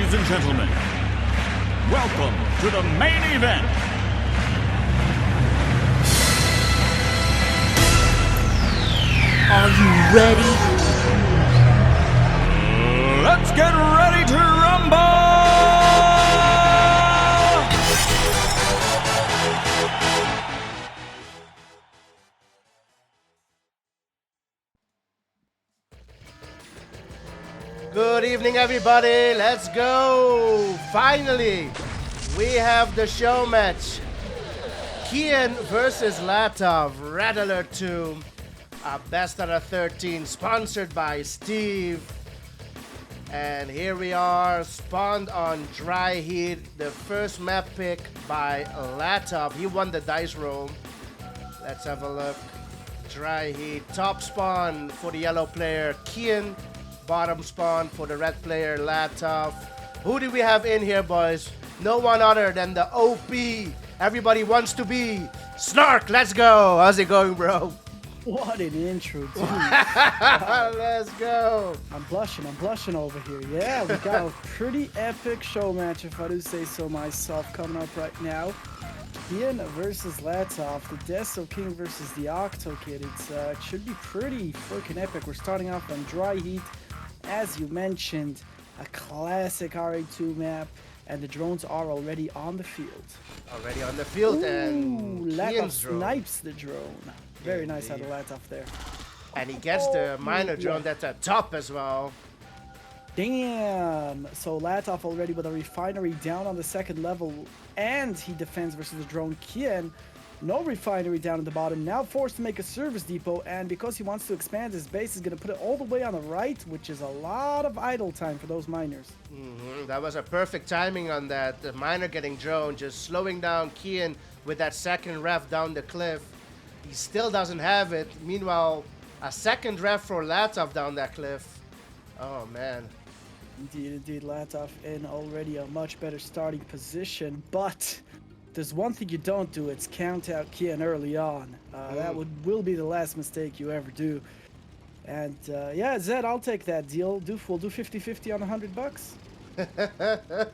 Ladies and gentlemen, welcome to the main event. Are you ready? Let's get ready to rumble! Good evening, everybody. Let's go. Finally, we have the show match. Qien versus Latof, Red Alert 2. Best out of 13, sponsored by Steve. And here we are, spawned on Dry Heat, the first map pick by Latof. He won the dice roll. Let's have a look. Dry Heat, top spawn for the yellow player, Qien. Bottom spawn for the red player, Latof. Who do we have in here, boys? No one other than the OP. Everybody wants to be Snark. Let's go. How's it going, bro? What an intro, dude. Let's go. I'm blushing over here. Yeah, we got a pretty epic show match, if I do say so myself, coming up right now. Qien versus Latof, the Deso King versus the Octo Kid. It should be pretty freaking epic. We're starting off on Dry Heat, as you mentioned, a classic RA2 map, and the drones are already on the field. Already on the field. Ooh, And Latof Qien's drone. snipes the drone. Very nice out of Latof there. And he gets the miner drone that's at top as well. Damn! So Latof already with a refinery down on the second level, and he defends versus the drone. Qien, no refinery down at the bottom, now forced to make a service depot, and because he wants to expand his base, he's going to put it all the way on the right, which is a lot of idle time for those miners. That was a perfect timing on that. The miner getting drone, just slowing down Qien with that second ref down the cliff. He still doesn't have it. Meanwhile, a second ref for Latof down that cliff. Oh, man. Indeed, Latof in already a much better starting position, but there's one thing you don't do, it's count out Qien early on. That will be the last mistake you ever do. And yeah, Zed, I'll take that deal. We'll do 50-50 on $100.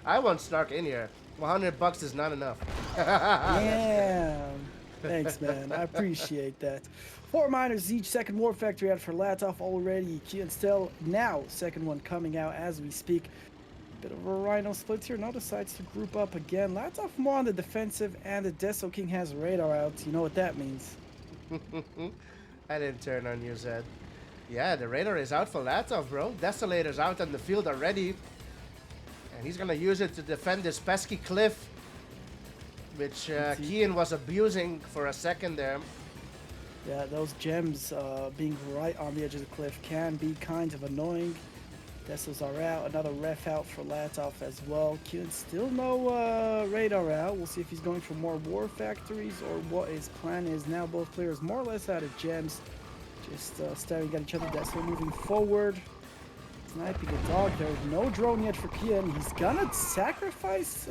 I want Snark in here. $100 is not enough. Damn. Thanks, man. I appreciate that. 4 miners each, second war factory out for Latof already. Qien still now, second one coming out as we speak. Bit of a rhino split here. Now decides to group up again. Latof more on the defensive, and the Deso King has radar out. You know what that means. I didn't turn on you, Zed. Yeah, the radar is out for Latof, bro. Desolator's out on the field already. And he's gonna use it to defend this pesky cliff, which Qien was abusing for a second there. Yeah, those gems being right on the edge of the cliff can be kind of annoying. Desos are out. Another ref out for Latof as well. Qien still no radar out. We'll see if he's going for more war factories or what his plan is now. Both players more or less out of gems. Just staring at each other. Deso moving forward. Sniping a dog there. No drone yet for Qien. He's gonna sacrifice.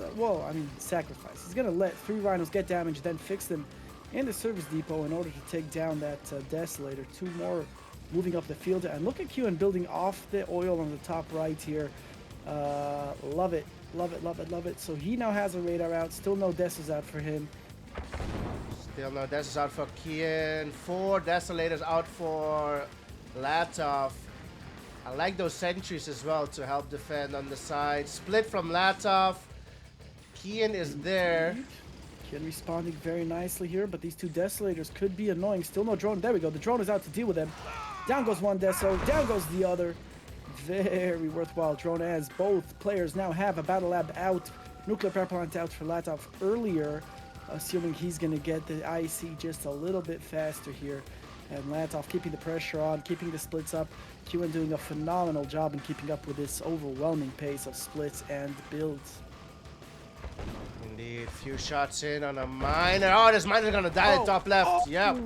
Sacrifice. He's gonna let 3 rhinos get damaged, then fix them in the service depot in order to take down that Desolator. 2 more moving up the field. And look at Qien building off the oil on the top right here. Love it. Love it, love it, love it. So he now has a radar out. Still no Desos out for him. Still no Desos out for Qien. 4 Desolators out for Latof. I like those sentries as well to help defend on the side. Split from Latof. Qien is there. Qien responding very nicely here, but these 2 Desolators could be annoying. Still no drone. There we go. The drone is out to deal with them. Down goes one Deso. Down goes the other. Very worthwhile drone, as both players now have a battle lab out. Nuclear power plant out for Latof earlier, assuming he's going to get the IC just a little bit faster here. And Latof keeping the pressure on, keeping the splits up. Qien doing a phenomenal job in keeping up with this overwhelming pace of splits and builds. Indeed, few shots in on a miner. Oh, this miner's gonna die at top left. Yep.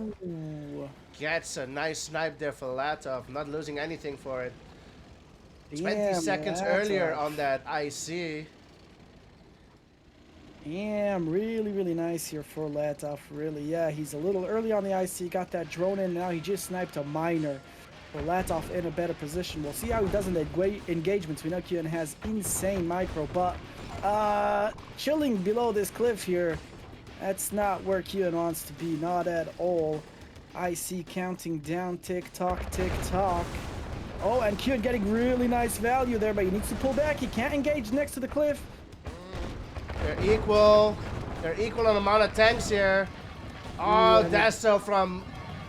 Gets a nice snipe there for Latof. Not losing anything for it. 20 seconds earlier on that IC. Damn, really nice here for Latof, really. Yeah, he's a little early on the IC, got that drone in, now he just sniped a miner. Well, Latof in a better position. We'll see how he does in the engagements. We know Qien has insane micro, but chilling below this cliff here, that's not where Qien wants to be, not at all. I see counting down, tick tock, tick tock. Oh, and Qien getting really nice value there, but he needs to pull back. He can't engage next to the cliff. They're equal. They're equal on amount of tanks here. Oh, Deso from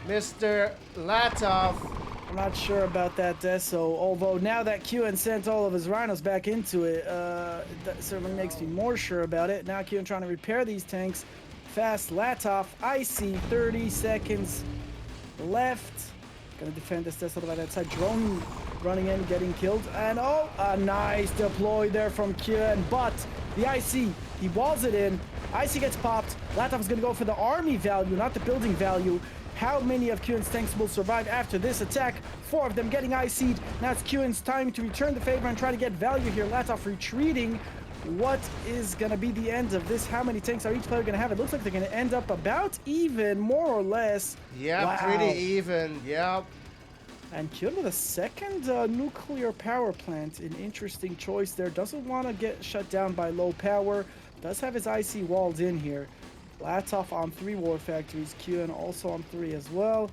Mr. Latof. I'm not sure about that Deso, although now that Qien sent all of his rhinos back into it, that certainly makes me more sure about it. Now Qien trying to repair these tanks. Fast Latof, icy, 30 seconds left. Gonna defend this Deso by that side. Drone running in, getting killed. And oh, a nice deploy there from Qien, but the IC, he walls it in. IC gets popped. Latof is gonna go for the army value, not the building value. How many of Qien's tanks will survive after this attack? 4 of them getting IC'd. Now it's Qien's time to return the favor and try to get value here. Latof retreating. What is going to be the end of this? How many tanks are each player going to have? It looks like they're going to end up about even, more or less. Yeah, wow. Pretty even. Yep. And Qien with a second nuclear power plant. An interesting choice there. Doesn't want to get shut down by low power. Does have his IC walled in here. Latof on 3 war factories, Qien also on 3 as well.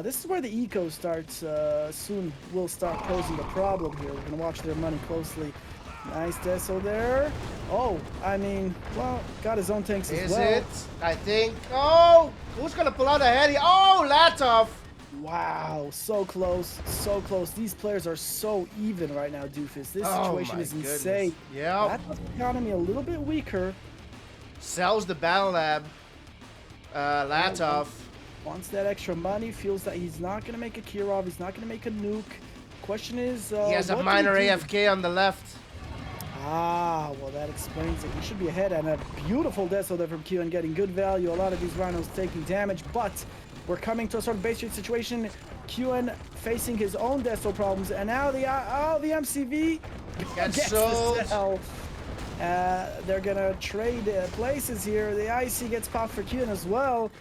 This is where the eco starts, soon will start posing a problem here. We're gonna watch their money closely. Nice Deso there. Oh, I mean, well, got his own tanks as well. Is it? I think. Oh, who's gonna pull out a heady? Oh, Latof. Wow, so close, so close. These players are so even right now, Doofus. This situation is insane. Yeah. Latof economy a little bit weaker. Sells the Battle Lab. Latof. Wants that extra money, feels that he's not going to make a Kirov, he's not going to make a nuke. Question is... he has a minor AFK on the left. Ah, well that explains it. He should be ahead, and a beautiful Deso there from Qien getting good value. A lot of these rhinos taking damage, but we're coming to a sort of base rate situation. Qien facing his own Deso problems, and now the MCV gets the sell. They're gonna trade places here. The IC gets popped for Qien as well.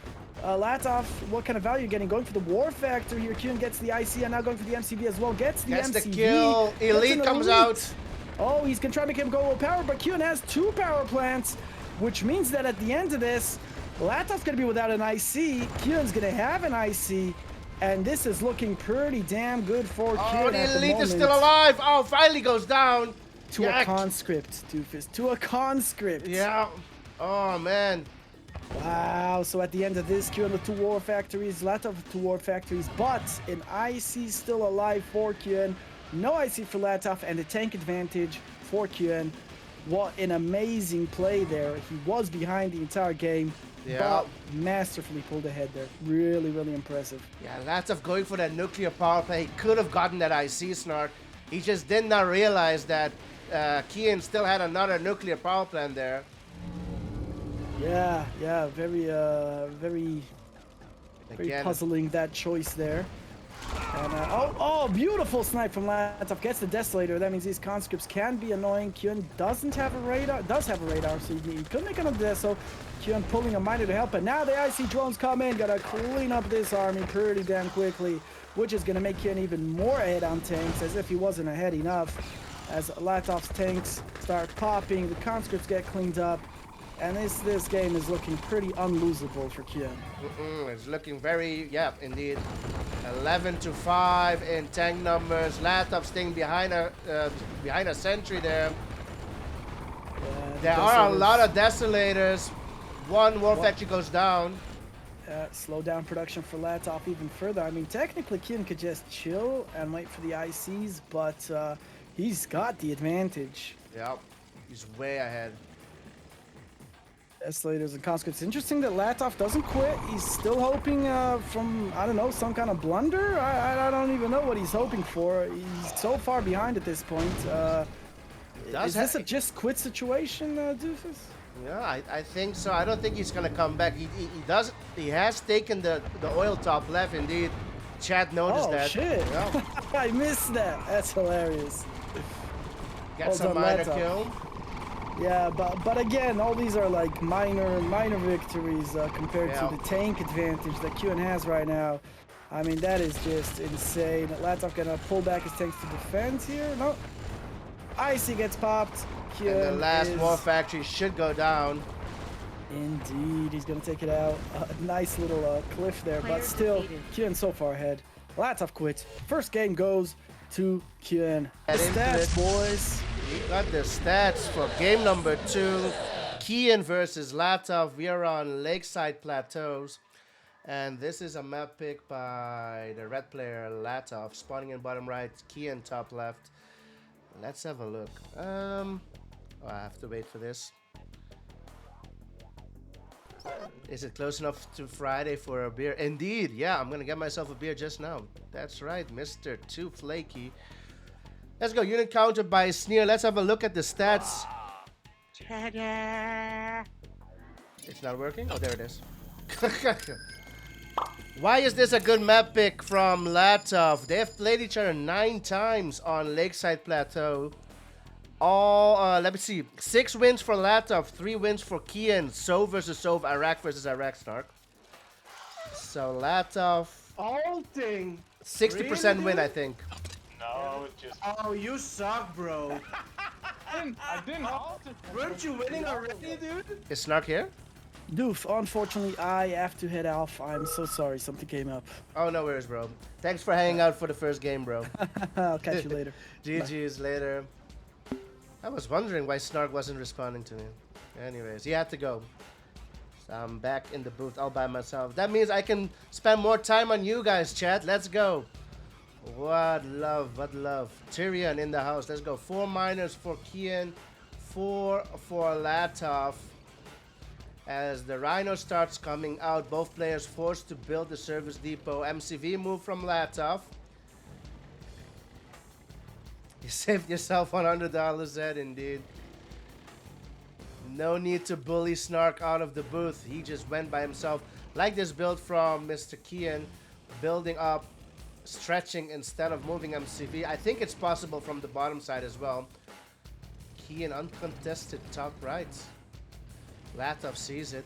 Latof, what kind of value you getting? Going for the war factor here. Qien gets the IC and now going for the MCV as well. Gets the MCV. The kill. Elite comes out. Oh, he's gonna try to make him go low power, but Qien has 2 power plants, which means that at the end of this, Latof's gonna be without an IC. Qien's gonna have an IC. And this is looking pretty damn good for Qien. The Elite is still alive. Oh, finally goes down. To a conscript, Doofus. To a conscript. Yeah. Oh, man. Wow. So at the end of this, Qien with 2 war factories, Latof 2 war factories, but an IC still alive for Qien. No IC for Latof, and a tank advantage for Qien. What an amazing play there. He was behind the entire game, but masterfully pulled ahead there. Really, really impressive. Yeah, Latof going for that nuclear power play. He could have gotten that IC snark. He just did not realize that Qien still had another nuclear power plant there. Yeah, very puzzling, that choice there. And oh, beautiful snipe from Latof. Gets the Desolator. That means these conscripts can be annoying. Qien doesn't have a radar. Does have a radar, so he could make another Deso. Qien pulling a miner to help, but now the IC drones come in. Gotta clean up this army pretty damn quickly, which is gonna make Qien even more ahead on tanks, as if he wasn't ahead enough. As Latof's tanks start popping, the conscripts get cleaned up, and this game is looking pretty unlosable for Qien. It's looking very, indeed. 11-5 in tank numbers. Latof staying behind a sentry there. There are a lot of Desolators. 1 war factory goes down. Slow down production for Latof even further. I mean, technically, Qien could just chill and wait for the ICs, but he's got the advantage. Yep, he's way ahead. Desolators and conscripts. Interesting that Latof doesn't quit. He's still hoping from, I don't know, some kind of blunder? I don't even know what he's hoping for. He's so far behind at this point. Is this a just quit situation, Doofus? Yeah, I think so. I don't think he's gonna come back. He has taken the oil top left, indeed. Chad noticed that. Oh shit! Yeah. I missed that. That's hilarious. Got some minor kill. Yeah, but again, all these are like minor victories compared to the tank advantage that Qien has right now. I mean, that is just insane. Latov gonna pull back his tanks to defend here. No. Icy gets popped. And the Qien last is... war factory should go down. Indeed, he's gonna take it out. A nice little cliff there, but still, Qien so far ahead. Latov quits. First game goes to Qien. Get into Stats, it. boys. We got the stats for game number 2. Qien versus Latof. We are on Lakeside Plateaus. And this is a map pick by the red player Latof. Spawning in bottom right, Qien top left. Let's have a look. Oh, I have to wait for this. Is it close enough to Friday for a beer? Indeed, yeah, I'm gonna get myself a beer just now. That's right, Mr. Too Flaky. Let's go, unit counter by Sneer. Let's have a look at the stats. It's not working? Oh, there it is. Why is this a good map pick from Latof? They have played each other 9 times on Lakeside Plateau. All, let me see. 6 wins for Latof, 3 wins for Qien. Sov versus Sov, Iraq versus Iraq, Snark. So Latof, Alting. 60% Really, win, dude? I think. No, it's just Oh, you suck, bro. I didn't alter. Weren't you winning already, dude? Is Snark here? Doof, unfortunately, I have to head off. I'm so sorry, something came up. Oh, no worries, bro. Thanks for hanging out for the first game, bro. I'll catch you later. GG's later. I was wondering why Snark wasn't responding to me. Anyways, he had to go. So I'm back in the booth all by myself. That means I can spend more time on you guys, chat. Let's go. What love, what love. Tyrion in the house. Let's go. 4 miners for Qien, 4 for Latof. As the Rhino starts coming out, both players forced to build the service depot. MCV move from Latof. You saved yourself $100, Zed, indeed. No need to bully Snark out of the booth. He just went by himself. Like this build from Mr. Qien. Building up, stretching instead of moving MCV. I think it's possible from the bottom side as well. Qien uncontested top right. Latof sees it.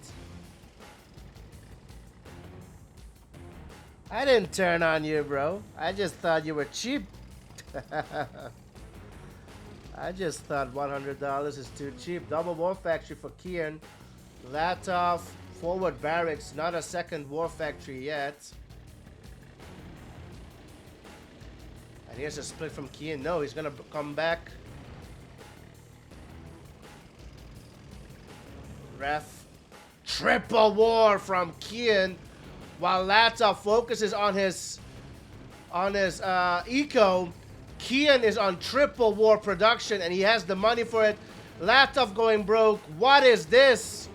I didn't turn on you, bro. I just thought you were cheap. I just thought $100 is too cheap. Double war factory for Qien. Latof, forward barracks. Not a second war factory yet. And here's a split from Qien. No, he's gonna come back. Ref. Triple war from Qien. While Latof focuses on his eco. Qien is on triple war production and he has the money for it. Latof going broke. What is this?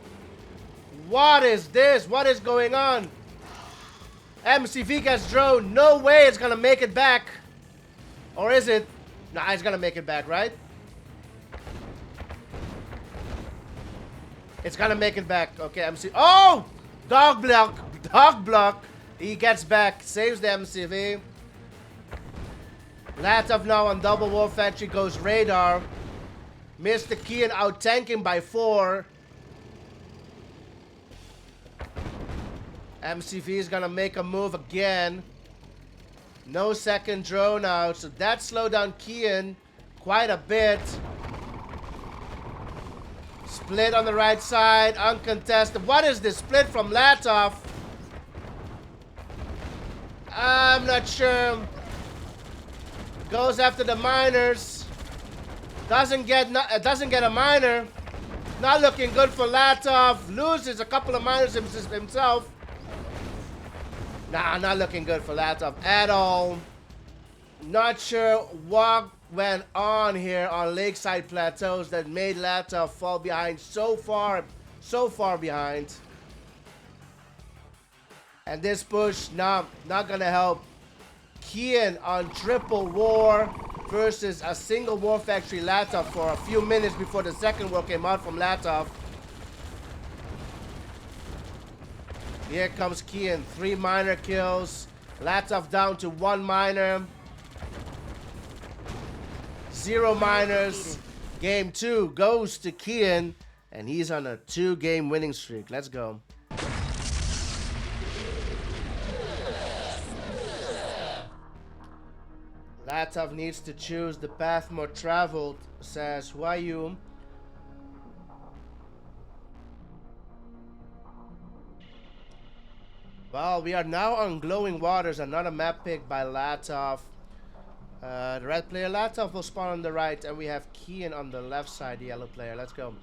What is this? What is going on? MCV gets drone. No way it's gonna make it back. Or is it? Nah, it's gonna make it back, right? It's gonna make it back. Okay, MC. Oh! Dog block. Dog block. He gets back. Saves the MCV. Latof now on double war factory goes radar. Mr. Qien out tanking by 4. MCV is gonna make a move again. No second drone out, so that slowed down Qien quite a bit. Split on the right side, uncontested. What is this split from Latof? I'm not sure. Goes after the miners. Doesn't get a miner. Not looking good for Latof. Loses a couple of miners himself. Nah, not looking good for Latof at all. Not sure what went on here on Lakeside Plateaus that made Latof fall behind so far behind. And this push, nah, not gonna help. Qien on triple war versus a single war factory Latof for a few minutes before the second war came out from Latof. Here comes Qien, 3 miner kills. Latof down to 1 miner. 0 miners. Game 2 goes to Qien, and he's on a 2-game winning streak. Let's go. Latov needs to choose the path more traveled, says Huayum. Well, we are now on Glowing Waters, another map pick by Latov. The red player Latov will spawn on the right, and we have Qien on the left side, the yellow player. Let's go.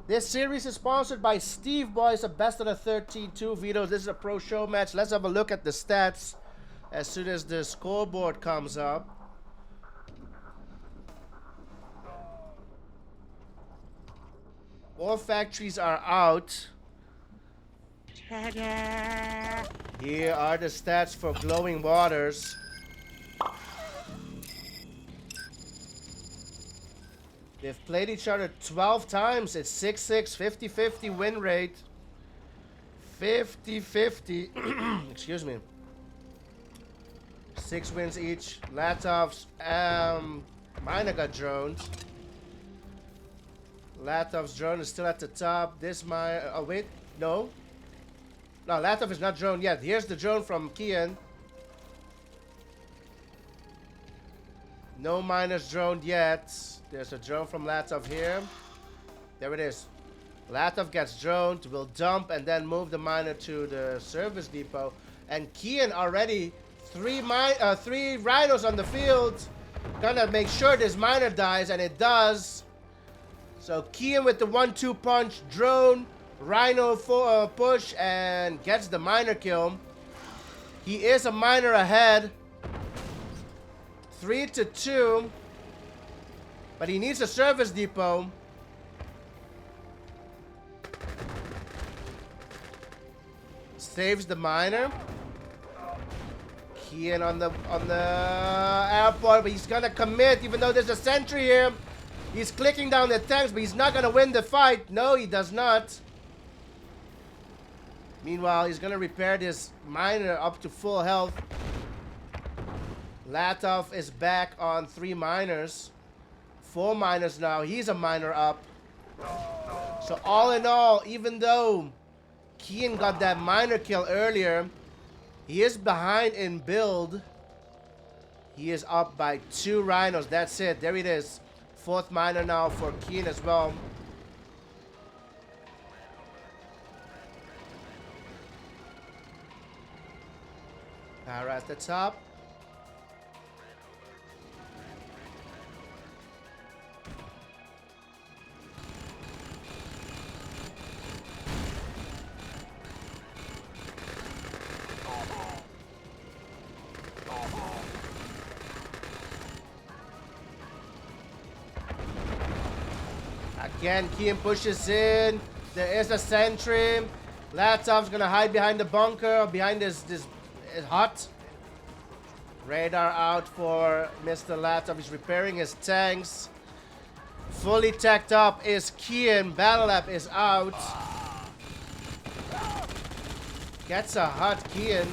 This series is sponsored by Steve Boys, a best of the 13 2 videos. This is a pro show match. Let's have a look at the stats as soon as the scoreboard comes up. All factories are out. Here are the stats for Glowing Waters. They've played each other 12 times. It's 6-6, 50-50 win rate. 50-50. Excuse me. 6 wins each. Latov's miner got droned. Latov's drone is still at the top. This mine. Oh wait, no. No, Latov is not drone yet. Here's the drone from Qien. No miners droned yet. There's a drone from Latov here. There it is. Latov gets droned, will dump and then move the miner to the service depot. And Qien already three rhinos on the field. Gonna make sure this miner dies, and it does. So Qien with the 1-2 punch, drone, rhino push, and gets the miner kill. He is a miner ahead. 3-2. But he needs a service depot. Saves the miner. Qien on the airport, but he's gonna commit even though there's a sentry here. He's clicking down the tanks, but he's not gonna win the fight. No, he does not. Meanwhile, he's gonna repair this miner up to full health. Latov is back on 3 miners. 4 miners now. He's a miner up. So all in all, even though Qien got that miner kill earlier, he is behind in build. He is up by 2 rhinos. That's it. There it is. 4th miner now for Qien as well. Para at the top. Again, Qien pushes in. There is a sentry. Latov's gonna hide behind the bunker, behind this hut. Radar out for Mr. Latov. He's repairing his tanks. Fully tacked up is Qien. Battle Lab is out. Gets a hut, Qien.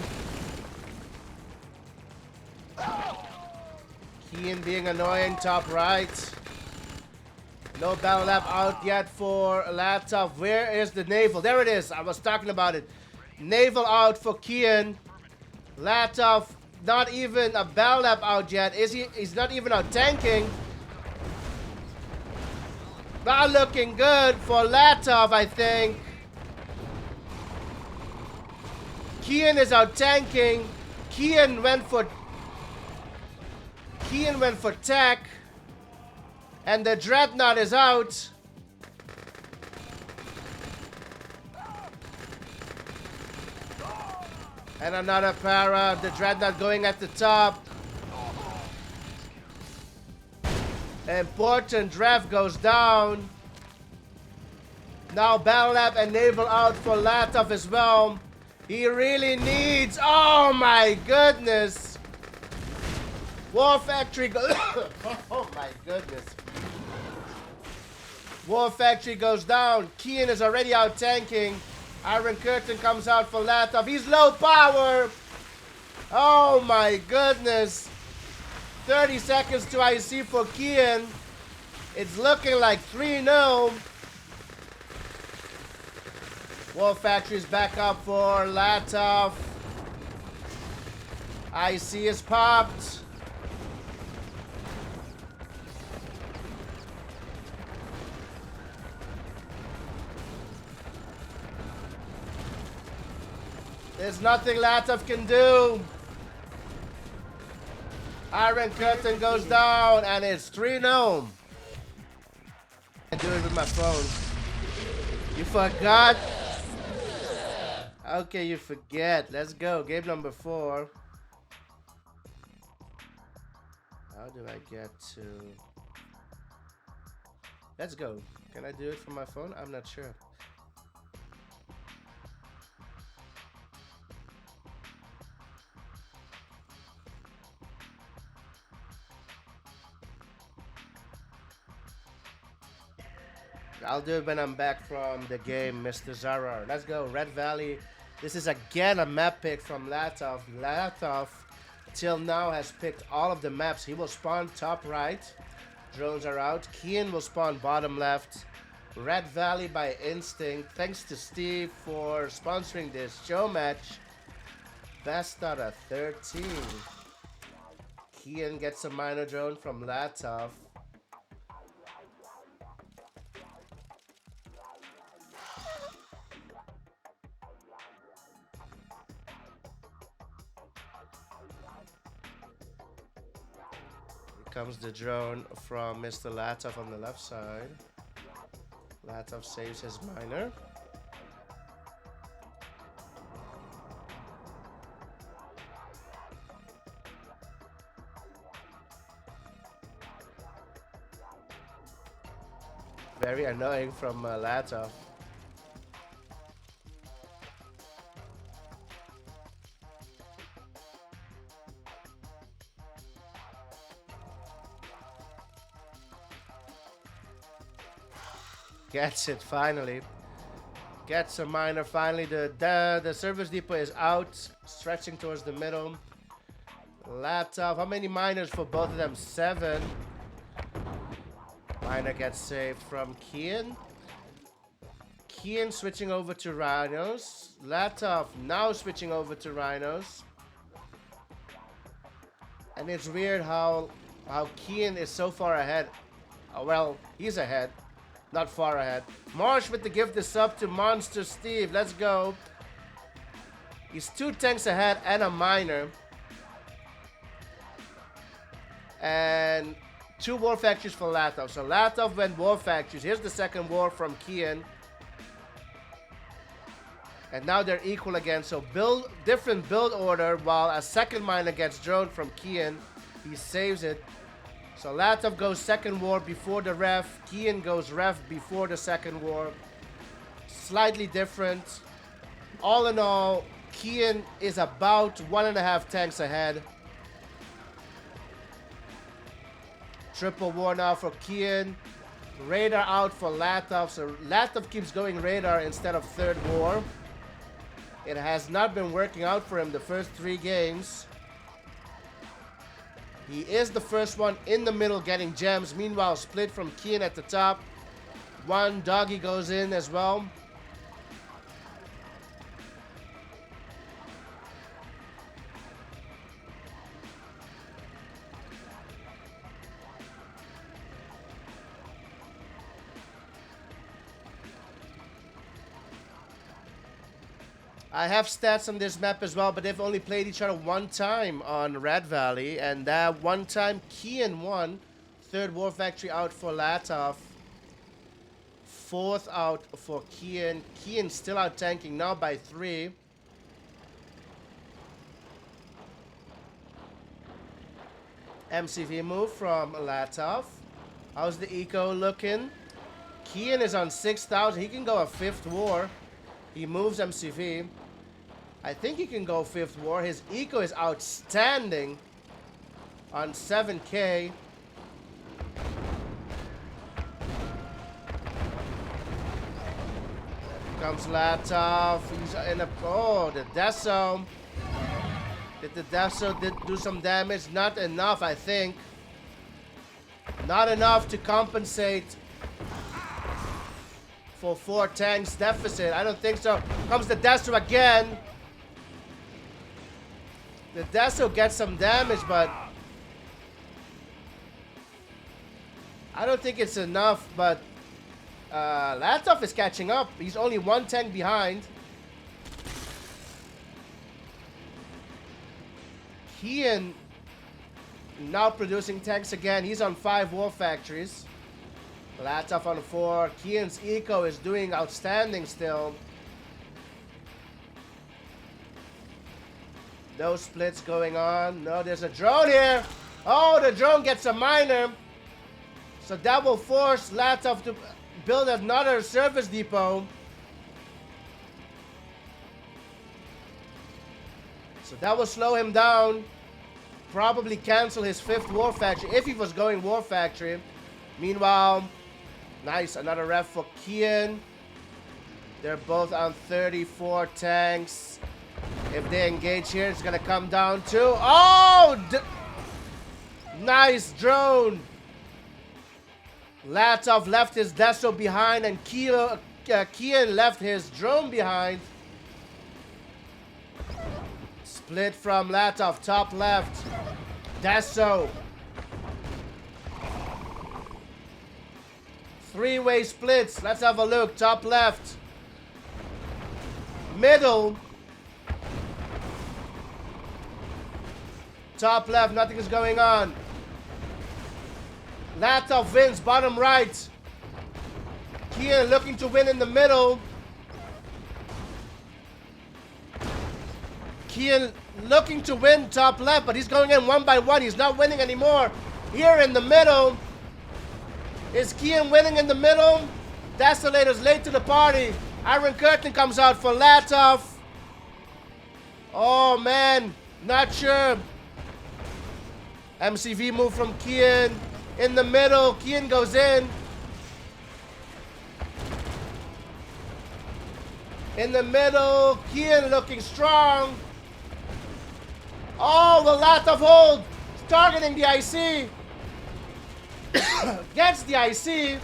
Qien being annoying, top right. No battle lab out yet for Latov. Where is the naval? There it is. I was talking about it. Naval out for Qien. Latov, not even a battle lab out yet. Is he? He's not even out tanking. Not looking good for Latov, I think. Qien is out tanking. Qien went for tech. And the Dreadnought is out. And another para. The Dreadnought going at the top. Important draft goes down. Now Battle Lab and Naval out for Latov as well. He really needs... Oh my goodness. War Factory goes... Oh my goodness. War Factory goes down. Qien is already out tanking. Iron Curtain comes out for Latov. He's low power. Oh my goodness. 30 seconds to IC for Qien. It's looking like 3-0. War Factory's back up for Latov. IC is popped. There's nothing Latof can do. Iron Curtain goes down, and it's 3-0. I do it with my phone. You forgot? Okay, you forget. Let's go. Game number 4. How do I get to... Let's go. Can I do it from my phone? I'm not sure. I'll do it when I'm back from the game, Mr. Zara. Let's go. Red Valley. This is again a map pick from Latof. Latof, till now, has picked all of the maps. He will spawn top right. Drones are out. Qien will spawn bottom left. Red Valley by instinct. Thanks to Steve for sponsoring this show match. Best out of 13. Qien gets a minor drone from Latof. Comes the drone from Mr. Latof on the left side. Latof saves his miner. Very annoying from Latof. Gets it finally. Gets a miner finally. The service depot is out, stretching towards the middle. Latof. How many miners for both of them? 7. Miner gets saved from Qien. Qien switching over to Rhinos. Latof now switching over to Rhinos. And it's weird how Qien is so far ahead. Well, he's ahead. Not far ahead. Marsh with the gift is up to Monster Steve. Let's go. He's 2 tanks ahead and a miner. And 2 war factories for Latof. So Latof went war factories. Here's the second war from Qien. And now they're equal again. So different build order, while a second miner gets drone from Qien. He saves it. So Latof goes second war before the ref. Qien goes ref before the second war. Slightly different. All in all, Qien is about 1.5 tanks ahead. Triple war now for Qien. Radar out for Latof. So Latof keeps going radar instead of third war. It has not been working out for him the first 3 games. He is the first one in the middle getting gems. Meanwhile, split from Qien at the top. 1 doggy goes in as well. I have stats on this map as well, but they've only played each other 1 time on Red Valley, and that 1 time Qien won. 3rd war factory out for Latof. 4th out for Qien. Qien still out tanking now by 3. MCV move from Latof. How's the eco looking? Qien is on 6,000. He can go a 5th war. He moves MCV. I think he can go 5th war. His eco is outstanding on 7K. Comes Latof. He's in a... Oh, the Deso. Did the Deso do some damage? Not enough, I think. Not enough to compensate for 4 tanks deficit. I don't think so. Comes the Deso again. The Deso gets some damage, but I don't think it's enough. But Latof is catching up. He's only 1 tank behind. Qien now producing tanks again. He's on 5 war factories. Latof on 4. Qien's eco is doing outstanding still. No splits going on. No, there's a drone here. Oh, the drone gets a miner. So that will force Latof to build another service depot. So that will slow him down. Probably cancel his 5th war factory if he was going war factory. Meanwhile, nice, another ref for Qien. They're both on 34 tanks. If they engage here, it's gonna come down to nice drone. Latof left his Deso behind, and Qien left his drone behind. Split from Latof, top left. Deso. 3-way splits. Let's have a look. Top left. Middle. Top left, nothing is going on. Latof wins, bottom right. Qien looking to win in the middle. Qien looking to win top left, but he's going in 1 by 1. He's not winning anymore. Here in the middle. Is Qien winning in the middle? Desolator's late to the party. Iron Curtain comes out for Latof. Oh man, not sure. MCV move from Qien. In the middle, Qien goes in. In the middle, Qien looking strong. Oh, the Latof hold. Targeting the IC. Gets the IC.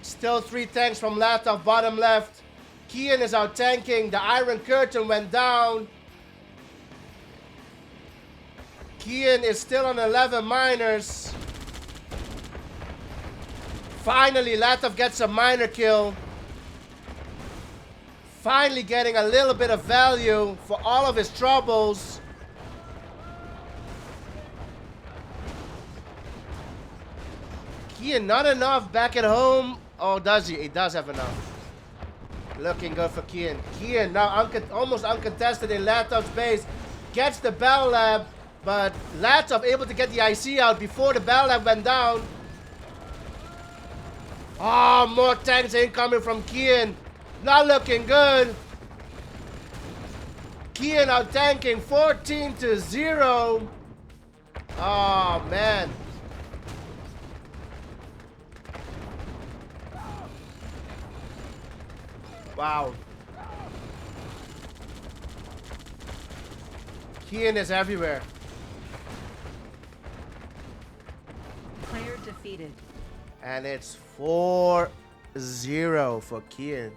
Still 3 tanks from Latof, bottom left. Qien is out tanking. The Iron Curtain went down. Qien is still on 11 miners. Finally, Latof gets a miner kill. Finally getting a little bit of value for all of his troubles. Qien, not enough back at home. Oh, does he? He does have enough. Looking good for Qien. Qien now almost uncontested in Latof's base. Gets the Battle Lab. But Latof able to get the IC out before the Battle Lab went down. Oh, more tanks incoming from Qien. Not looking good. Qien out tanking 14-0. Oh, man. Wow. Qien is everywhere. Player defeated. And it's 4-0 for Qien.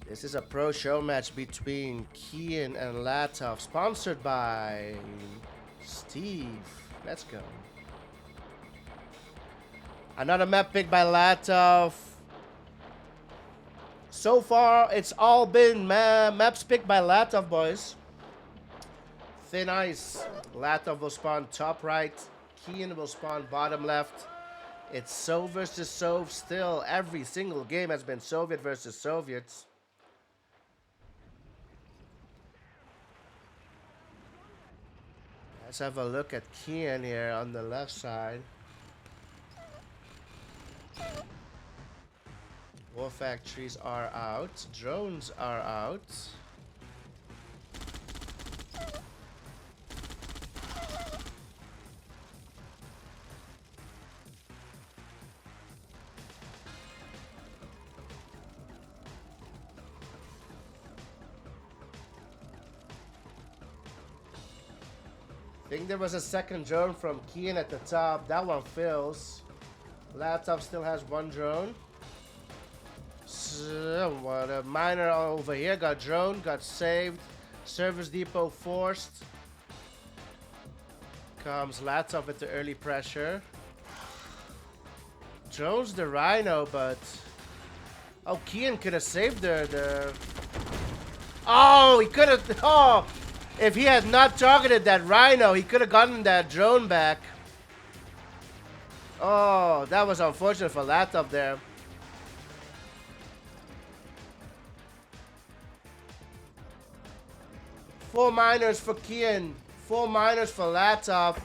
This is a pro show match between Qien and Latof, sponsored by Steve. Let's go. Another map picked by Latof. So far, it's all been maps picked by Latof, boys. Thin Ice. Latof will spawn top right. Qien will spawn bottom left. It's Sov versus Sov still. Every single game has been Soviet versus Soviets. Let's have a look at Qien here on the left side. War factories are out. Drones are out. Think there was a second drone from Qien at the top. That one fails. Latof still has one drone. So, what a miner over here got drone, got saved. Service depot forced. Comes Latof with the early pressure. Drones the Rhino, but oh, Qien could have saved the. Oh, he could have. Oh, if he had not targeted that Rhino, he could have gotten that drone back. Oh, that was unfortunate for Latof there. Four miners for Qien. 4 miners for Latof.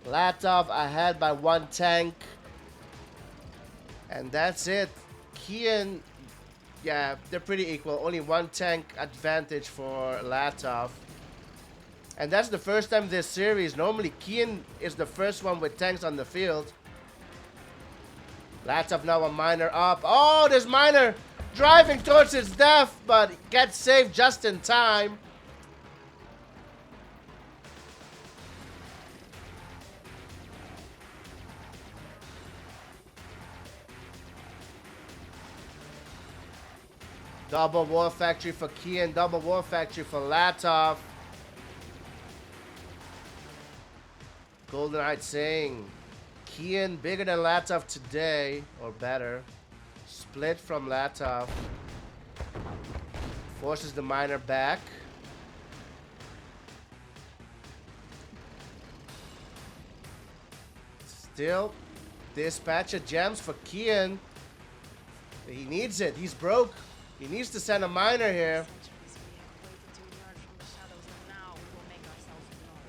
Latof ahead by 1 tank. And that's it. Qien, yeah, they're pretty equal. Only 1 tank advantage for Latof. And that's the first time this series. Normally, Qien is the first one with tanks on the field. Latof now a miner up. Oh, this miner driving towards his death, but gets saved just in time. Double War Factory for Qien, double War Factory for Latof. Golden Knight saying, Qien bigger than Latof today, or better. Split from Latof. Forces the miner back. Still, dispatch of gems for Qien. He needs it, he's broke. He needs to send a miner here.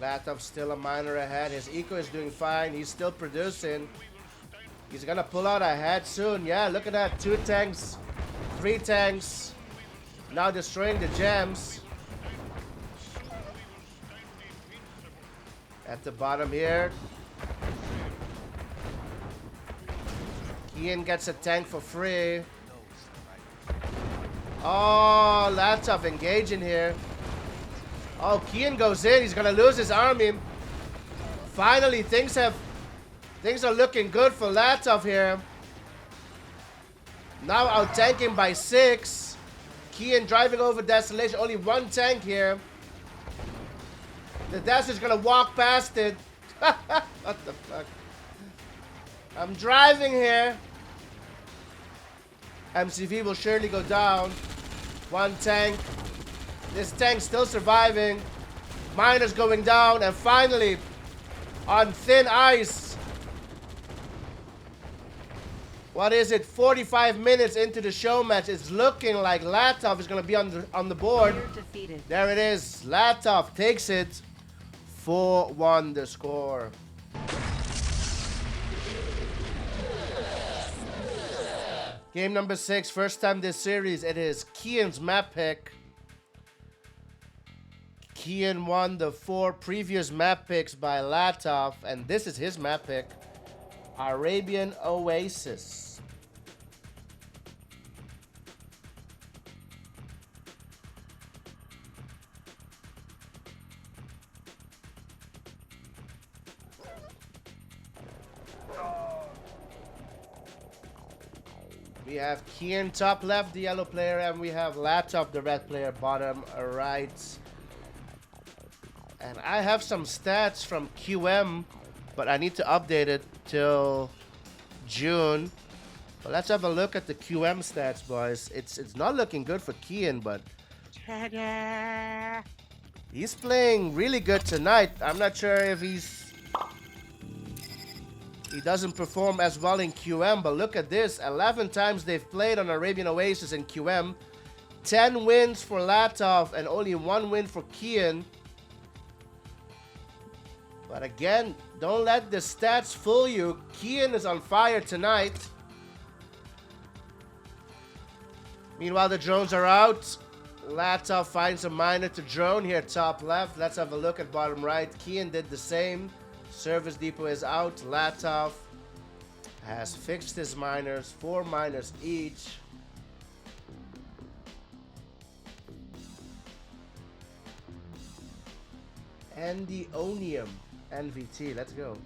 Latof still a miner ahead. His eco is doing fine. He's still producing. He's gonna pull out ahead soon. Yeah, look at that. 2 tanks, 3 tanks. Now destroying the gems. At the bottom here. Qien gets a tank for free. Oh, Latof engaging here. Oh, Qien goes in. He's gonna lose his army. Finally, things are looking good for Latof here. Now out tanking by 6. Qien driving over Desolation. Only 1 tank here. The Dash is gonna walk past it. What the fuck? I'm driving here. MCV will surely go down. 1 tank. This tank still surviving. Miners going down. And finally, on thin ice. What is it? 45 minutes into the show match. It's looking like Latof is going to be on the board. There it is. Latof takes it. 4-1 the score. Game number 6, first time this series. It is Qien's map pick. Qien won the 4 previous map picks by Latof, and this is his map pick. Arabian Oasis. We have Qien top left, the yellow player, and we have Latof, the red player, bottom right. And I have some stats from QM, but I need to update it till June. But let's have a look at the QM stats, boys. It's not looking good for Qien, but he's playing really good tonight. I'm not sure if he doesn't perform as well in QM, but look at this. 11 times they've played on Arabian Oasis in QM. 10 wins for Latof and only 1 win for Qien. But again, don't let the stats fool you. Qien is on fire tonight. Meanwhile, the drones are out. Latof finds a miner to drone here top left. Let's have a look at bottom right. Qien did the same. Service depot is out. Latof has fixed his miners. 4 miners each. Endionium NVT. Let's go.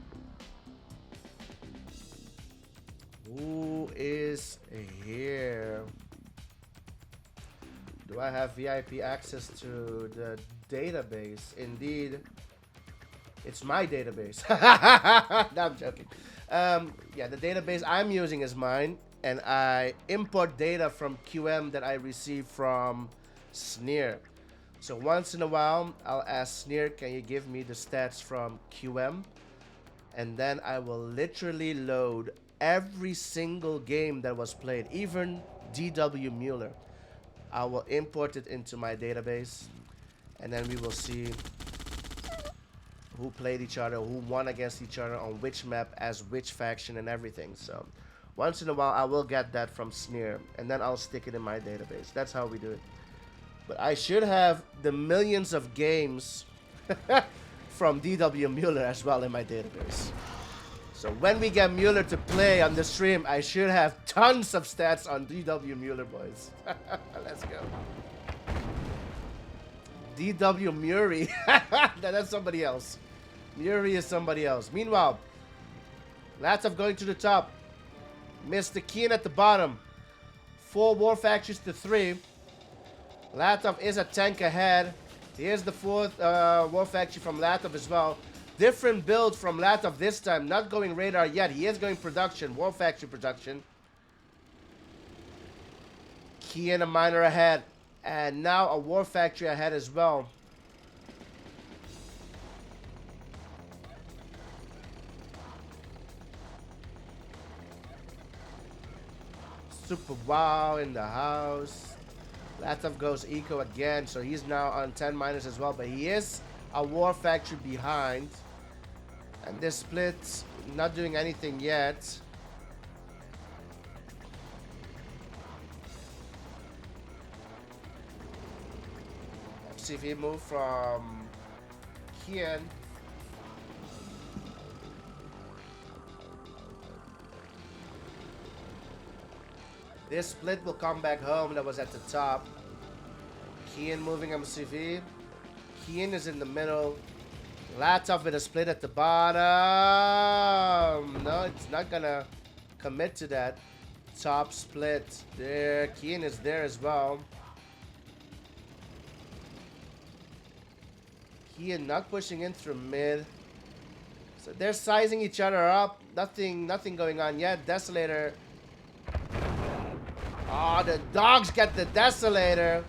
Who is here? Do I have VIP access to the database? Indeed. It's my database. No, I'm joking. Yeah, the database I'm using is mine. And I import data from QM that I receive from Sneer. So once in a while, I'll ask Sneer, can you give me the stats from QM? And then I will literally load every single game that was played, even DW Mueller. I will import it into my database, and then we will see who played each other, who won against each other on which map as which faction and everything. So once in a while, I will get that from Sneer, and then I'll stick it in my database. That's how we do it. But I should have the millions of games from DW Mueller as well in my database. So when we get Mueller to play on the stream, I should have tons of stats on DW Mueller, boys. Let's go. DW Muri. That's somebody else. Muri is somebody else. Meanwhile, Latof going to the top. Mr. Qien at the bottom. 4 war factions to 3. Latof is a tank ahead. Here's the 4th war faction from Latof as well. Different build from Latof this time. Not going radar yet. He is going production. War faction production. Qien a miner ahead. And now a war factory ahead as well. Super wow in the house. Latof goes eco again, so he's now on 10 miners as well, but he is a war factory behind. And this split not doing anything yet. Let's see if he moved from Qien. This split will come back home. That was at the top. Qien moving MCV. Qien is in the middle. Latof with a split at the bottom. No, it's not gonna commit to that. Top split there. Qien is there as well. Qien not pushing in through mid. So they're sizing each other up. Nothing going on yet. Desolator. Oh, the dogs get the Desolator.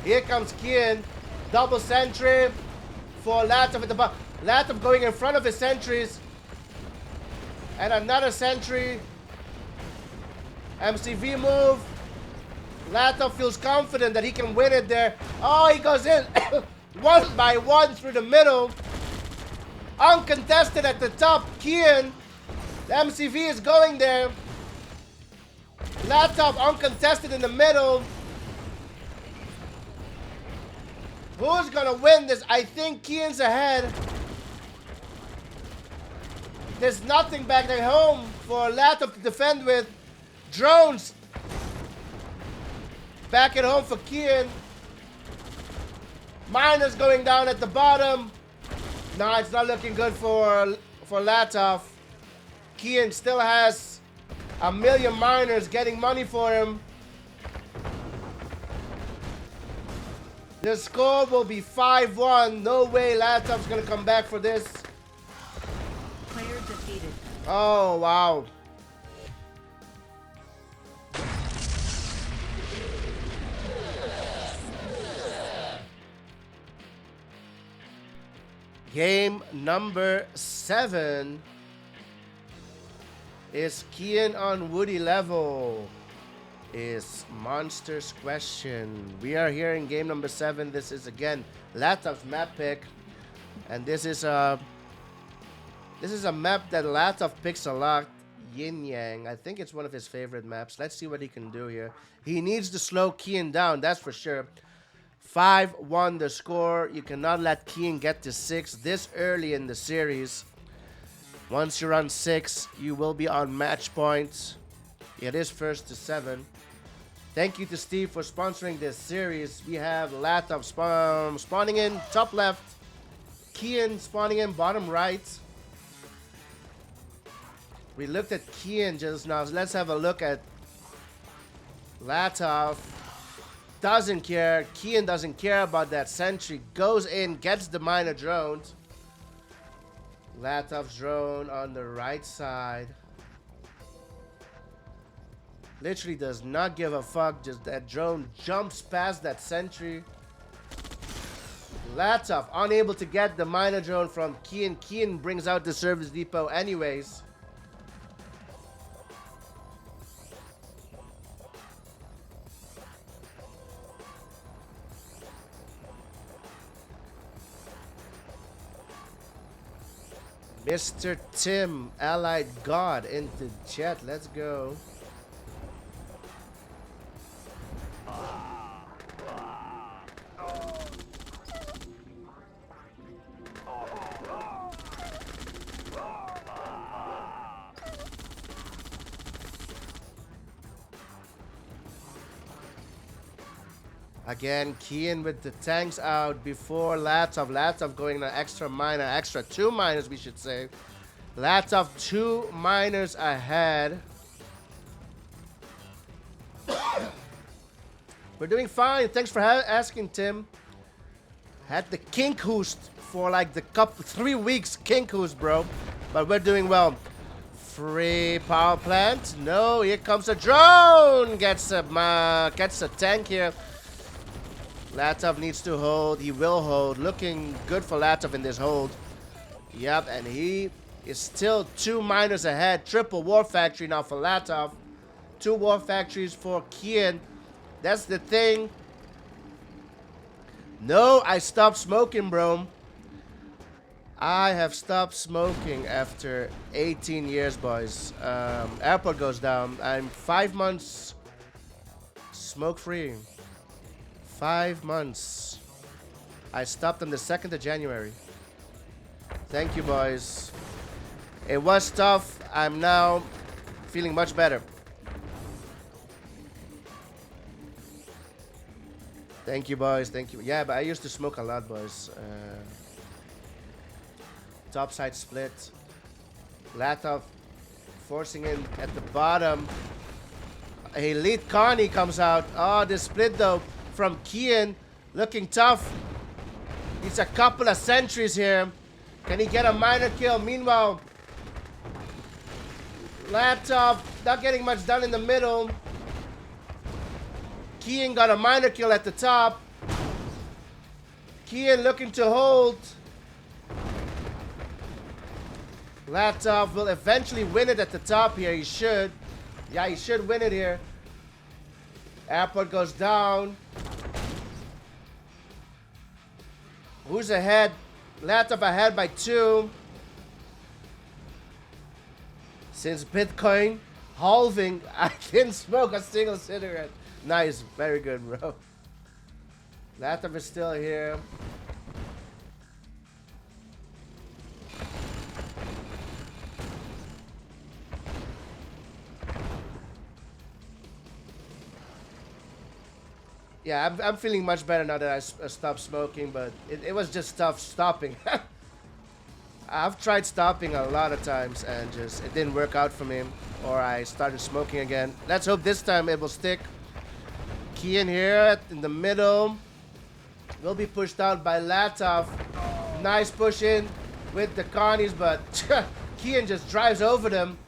Here comes Qien. Double sentry for Latof at the bottom. Latof going in front of his sentries. And another sentry. MCV move. Latof feels confident that he can win it there. Oh, he goes in. 1 by 1 through the middle. Uncontested at the top. Qien. The MCV is going there. Latof uncontested in the middle. Who's gonna win this? I think Qien's ahead. There's nothing back at home for Latof to defend with. Drones back at home for Qien. Miners going down at the bottom. No, it's not looking good for Latof. Qien still has a million miners getting money for him. The score will be 5-1. No way Latof's gonna come back for this. Player defeated. Oh, wow. Game number 7 is Qien on Woody level. Is Monster's question. We are here in game number 7. This is again Latof's map pick, and this is a map that Latof picks a lot. Yin Yang. I think it's one of his favorite maps. Let's see what he can do here. He needs to slow Qien down, that's for sure. 5-1 the score. You cannot let Qien get to 6 this early in the series. Once you're on 6, you will be on match points. It is first to 7. Thank you to Steve for sponsoring this series. We have Latof spawning in top left, Qien spawning in bottom right. We looked at Qien just now, so let's have a look at Latof. Doesn't care. Qien doesn't care about that sentry. Goes in, gets the miner drone. Latof's drone on the right side. Literally does not give a fuck. Just that drone jumps past that sentry. Latof unable to get the miner drone from Qien. Qien brings out the service depot anyways. Mr. Tim, Allied God, into chat. Let's go. Again, Qien with the tanks out before Latof. Latof going an extra miner, extra 2 miners, we should say. Latof 2 miners ahead. We're doing fine. Thanks for asking, Tim. Had the kink host for like the 3 weeks, kink host, bro. But we're doing well. Free power plant. No, here comes a drone. Gets a tank here. Latof needs to hold. He will hold. Looking good for Latof in this hold. Yep, and he is still 2 miners ahead. Triple war factory now for Latof. 2 war factories for Qien. That's the thing. No, I stopped smoking, bro. I have stopped smoking after 18 years, boys. Airport goes down. I'm 5 months smoke-free. 5 months. I stopped on the 2nd of January. Thank you, boys. It was tough. I'm now feeling much better. Thank you, boys. Thank you. Yeah, but I used to smoke a lot, boys. Topside split. Latof forcing in at the bottom. Elite Connie comes out. Oh, the split though from Qien. Looking tough. Needs a couple of sentries here. Can he get a minor kill? Meanwhile, Latof not getting much done in the middle. Qien got a minor kill at the top. Qien looking to hold. Latof will eventually win it at the top here. He should. Yeah, he should win it here. Airport goes down. Who's ahead? Latof ahead by 2. Since Bitcoin halving, I didn't smoke a single cigarette. Nice, very good, bro. Latof is still here. Yeah, I'm feeling much better now that I stopped smoking, but it was just tough stopping. I've tried stopping a lot of times and just it didn't work out for me, or I started smoking again. Let's hope this time it will stick. Qien here in the middle will be pushed out by Latof. Nice push in with the Connies, but Qien just drives over them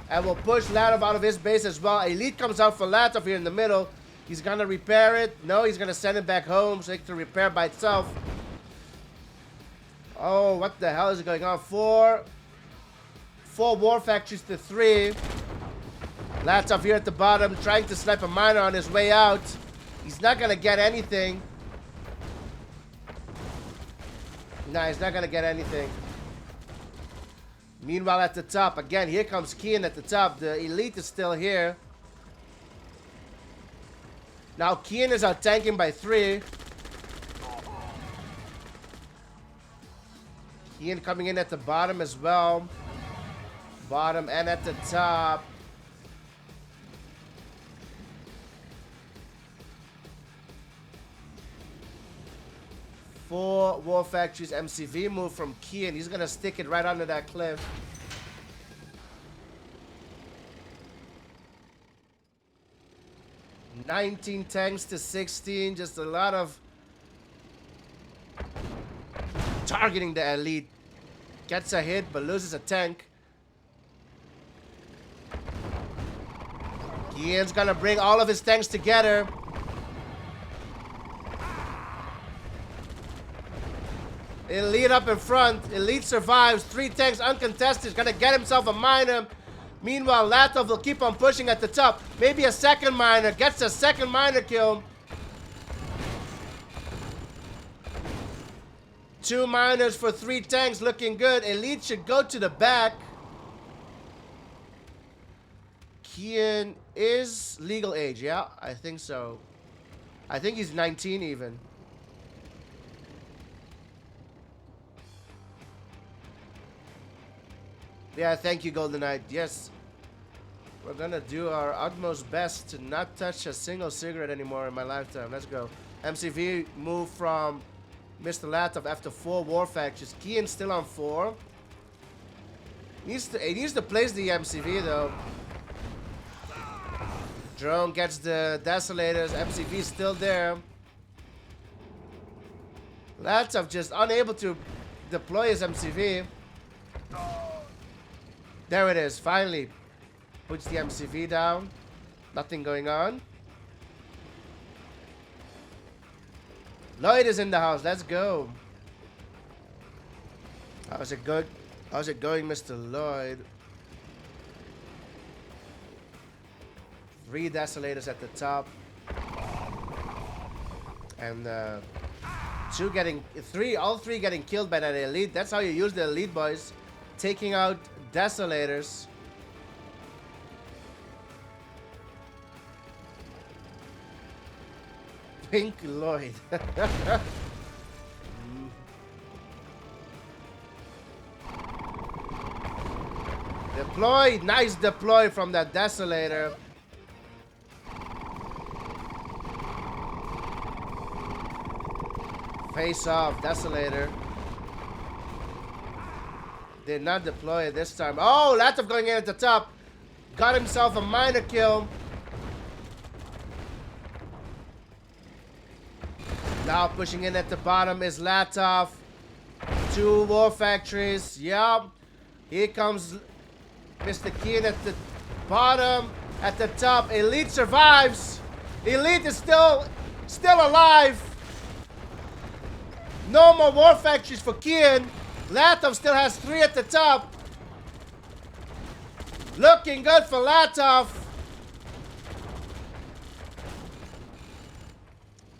and will push Latof out of his base as well. Elite comes out for Latof here in the middle. He's gonna repair it. No, he's gonna send it back home so it can repair by itself. Oh, what the hell is going on? 4 war factories to 3. Latof here at the bottom trying to snipe a miner on his way out. He's not gonna get anything. Nah, he's not gonna get anything. Meanwhile at the top, again, here comes Qien at the top. The Elite is still here. Now Qien is out tanking by 3. Qien coming in at the bottom as well. Bottom and at the top. 4 War Factories MCV move from Qien. He's gonna stick it right under that cliff. $19 tanks to 16. Just a lot of targeting the elite. Gets a hit but loses a tank. Qien's gonna bring all of his tanks together. Elite up in front. Elite survives. 3 tanks uncontested. He's gonna get himself a miner. Meanwhile, Latof will keep on pushing at the top. Maybe a second miner. Gets a second miner kill. 2 miners for 3 tanks. Looking good. Elite should go to the back. Qien is legal age. Yeah, I think so. I think he's 19 even. Yeah, thank you, Golden Knight. Yes. We're gonna do our utmost best to not touch a single cigarette anymore in my lifetime. Let's go. MCV moved from Mr. Latof after 4 War Factions. Qien still on 4. He needs to place the MCV though. Drone gets the Desolators. MCV still there. Latof just unable to deploy his MCV. There it is, finally. Puts the MCV down. Nothing going on. Lloyd is in the house. Let's go. How's it good? How's it going, Mr. Lloyd? 3 Desolators at the top. And all three getting killed by that elite. That's how you use the elite, boys. Taking out Desolators. Pink Lloyd. Deploy. Nice deploy from that Desolator. Face off. Desolator. Did not deploy it this time. Oh, Latof going in at the top. Got himself a miner kill. Now pushing in at the bottom is Latof. 2 War Factories. Yup. Here comes Mr. Qien at the bottom. At the top. Elite survives. Elite is still alive. No more War Factories for Qien. Latof still has 3 at the top. Looking good for Latof.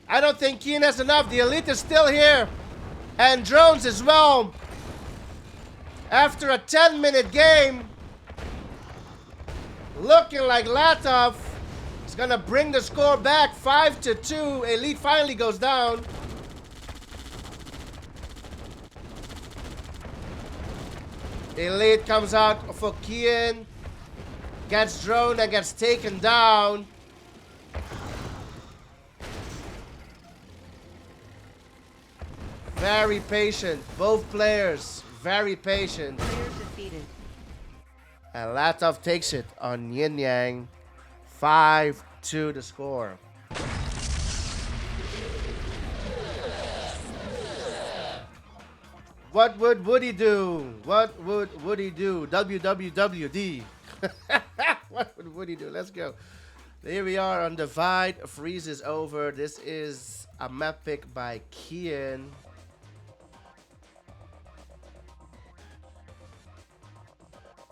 I don't think Qien has enough. The elite is still here. And drones as well. After a 10-minute game. Looking like Latof is going to bring the score back 5-2. Elite finally goes down. Elite comes out for Qien. Gets droned and gets taken down. Very patient. Both players. Very patient. Player defeated. And Latof takes it on Yin Yang. 5-2 the score. What would Woody do? What would Woody do? WWWD. What would Woody do? Let's go. Here we are on Divide. Freeze is over. This is a map pick by Qien.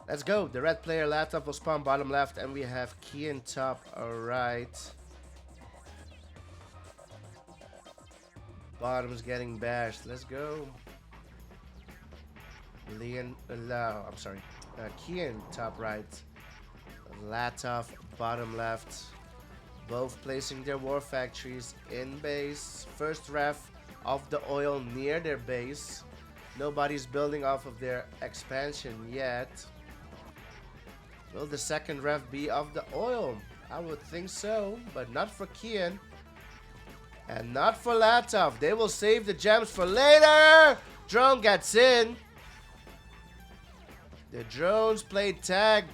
Let's go. The red player Latof will spawn bottom left, and we have Qien top right. Bottom's getting bashed. Let's go. Qien top right. Latof bottom left. Both placing their war factories in base. First ref of the oil near their base. Nobody's building off of their expansion yet. Will the second ref be of the oil? I would think so, but not for Qien. And not for Latof. They will save the gems for later. Drone gets in. The drones played tag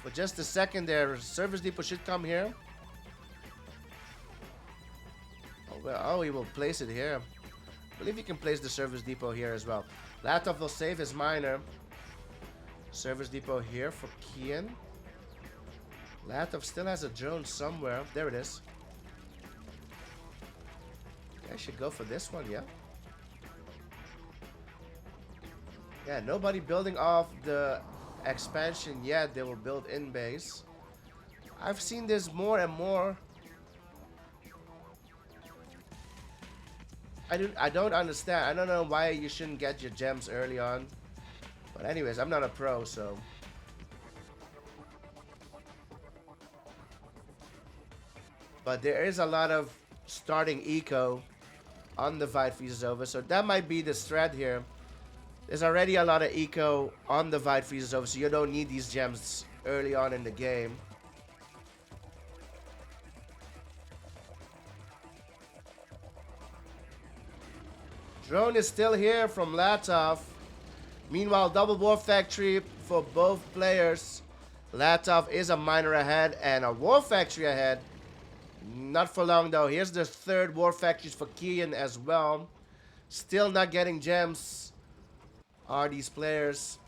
for just a second there. Service depot should come here. Oh, well, oh, he will place it here. I believe he can place the service depot here as well. Latof will save his miner. Service depot here for Qien. Latof still has a drone somewhere. There it is. I should go for this one, yeah. Yeah, nobody building off the expansion yet. They will build in base. I've seen this more and more. I don't understand. I don't know why you shouldn't get your gems early on. But anyways, I'm not a pro, so. But there is a lot of starting eco on the Vite freezes over, so that might be the threat here. There's already a lot of eco on the Vite freezes over, so you don't need these gems early on in the game. Drone is still here from Latof. Meanwhile, double war factory for both players. Latof is a miner ahead and a war factory ahead. Not for long though. Here's the third war factories for Qien as well. Still not getting gems are these players.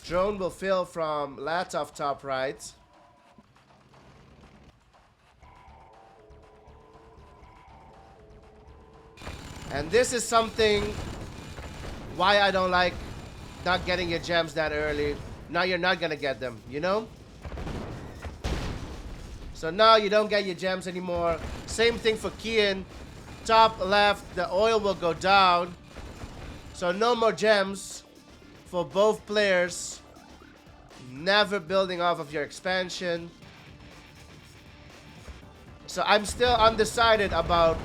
Drone will fill from Latof top right. And this is something why I don't like not getting your gems that early. Now you're not gonna get them, you know? So now you don't get your gems anymore. Same thing for Qien. Top left, the oil will go down. So no more gems for both players. Never building off of your expansion. So I'm still undecided about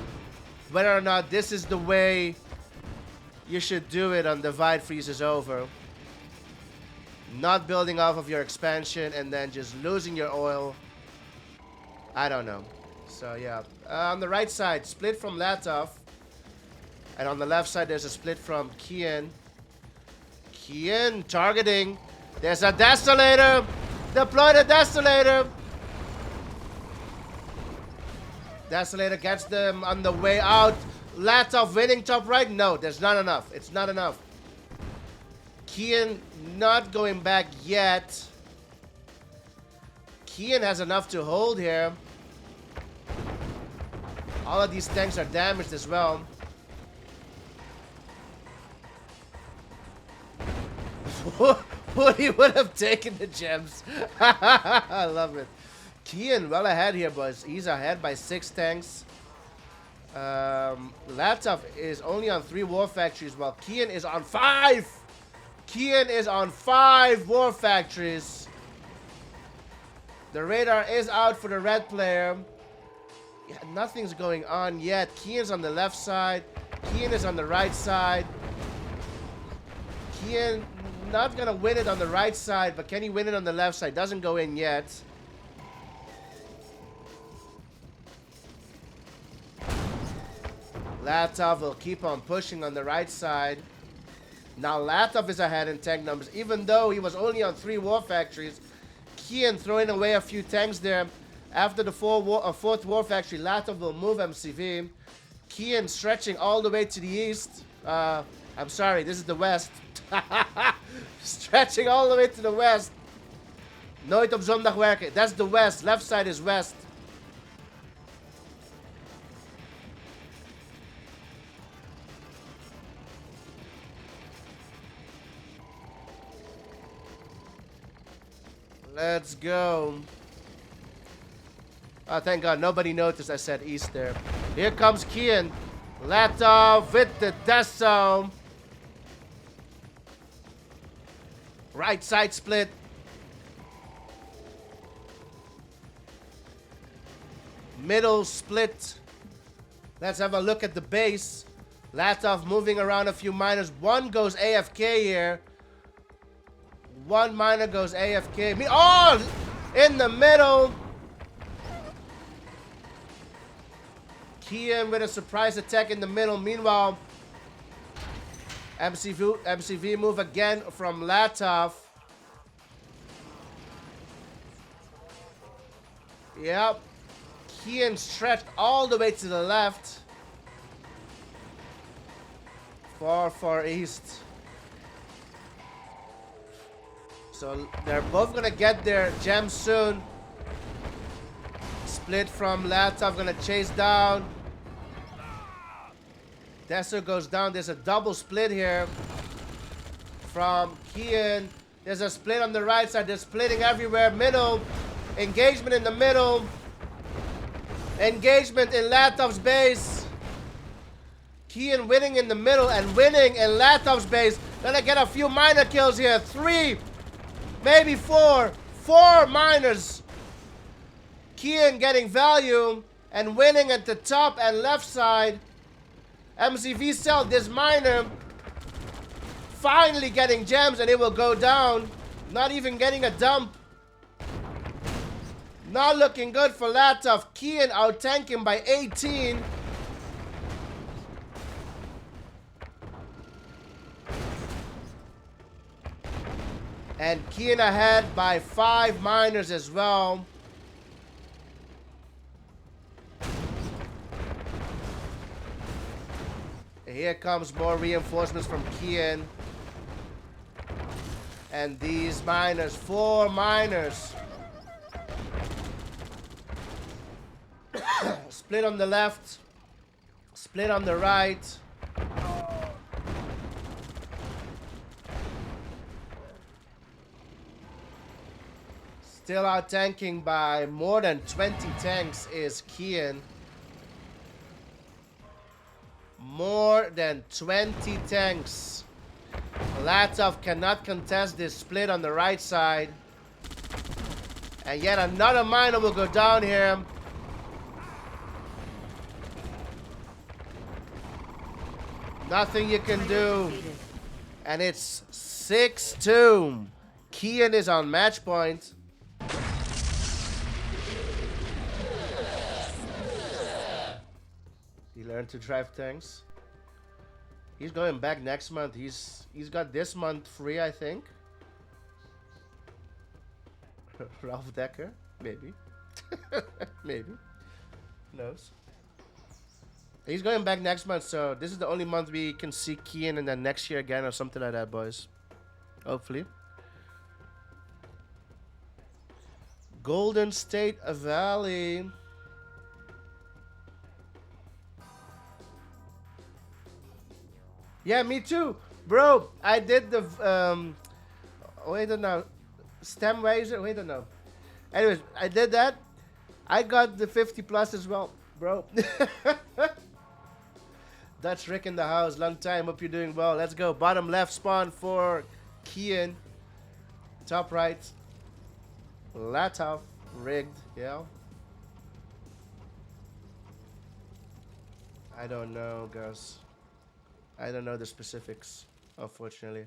whether or not this is the way you should do it on the Vite freezes over. Not building off of your expansion and then just losing your oil. I don't know. So yeah, on the right side, split from Latof. And on the left side, there's a split from Qien. Qien targeting. There's a Desolator. Deploy the Desolator. Desolator gets them on the way out. Latof winning top right? No, there's not enough. It's not enough. Qien not going back yet. Qien has enough to hold here. All of these tanks are damaged as well. Woody would have taken the gems. I love it. Qien well ahead here, boys. He's ahead by 6 tanks. Latof is only on 3 war factories while Qien is on 5. Qien is on 5 war factories. The radar is out for the red player. Yeah, nothing's going on yet. Qien's on the left side. Qien is on the right side. Qien not gonna win it on the right side, but can he win it on the left side? Doesn't go in yet. Latof will keep on pushing on the right side. Now Latof is ahead in tank numbers, even though he was only on 3 war factories. Qien throwing away a few tanks there. After the 4th war factory, Latof will move MCV. Qien stretching all the way to the east. I'm sorry, this is the west. Stretching all the way to the west. Nooit op zondag werken. That's the west. Left side is west. Let's go. Oh, thank God. Nobody noticed I said east there. Here comes Qien. Latof with the Deso. Right side split. Middle split. Let's have a look at the base. Latof moving around a few miners. One goes AFK here. One miner goes AFK. Oh! In the middle. Qien with a surprise attack in the middle. Meanwhile, MCV move again from Latof. Yep. Qien stretched all the way to the left. Far east. So they're both gonna get their gems soon. Split from Latof, gonna chase down. Desert goes down. There's a double split here from Qien. There's a split on the right side. They're splitting everywhere. Middle. Engagement in the middle. Engagement in Latof's base. Qien winning in the middle and winning in Latof's base. Gonna get a few minor kills here. 3, maybe 4. 4 minors. Qien getting value and winning at the top and left side. MCV sell this minor. Finally getting gems and it will go down. Not even getting a dump. Not looking good for Latof. Qien out tanking by 18. And Qien ahead by 5 miners as well. Here comes more reinforcements from Qien. And these miners, 4 miners. Split on the left. Split on the right. Still out tanking by more than 20 tanks is Qien. More than 20 tanks. Latof cannot contest this split on the right side. And yet another miner will go down here. Nothing you can do. And it's 6-2. Qien is on match point. He learned to drive tanks. He's going back next month. He's got this month free, I think. Ralph Decker, maybe. Maybe. Who knows? He's going back next month, so this is the only month we can see Qien, and then next year again or something like that, boys. Hopefully. Golden State Valley. Yeah, me too. Bro, I did the... wait a minute. Stem Razor? Wait a minute. Anyways, I did that. I got the 50 plus as well, bro. Dutch Rick in the house. Long time. Hope you're doing well. Let's go. Bottom left spawn for Qien. Top right. Latof. Rigged. Yeah. I don't know, guys. I don't know the specifics, unfortunately.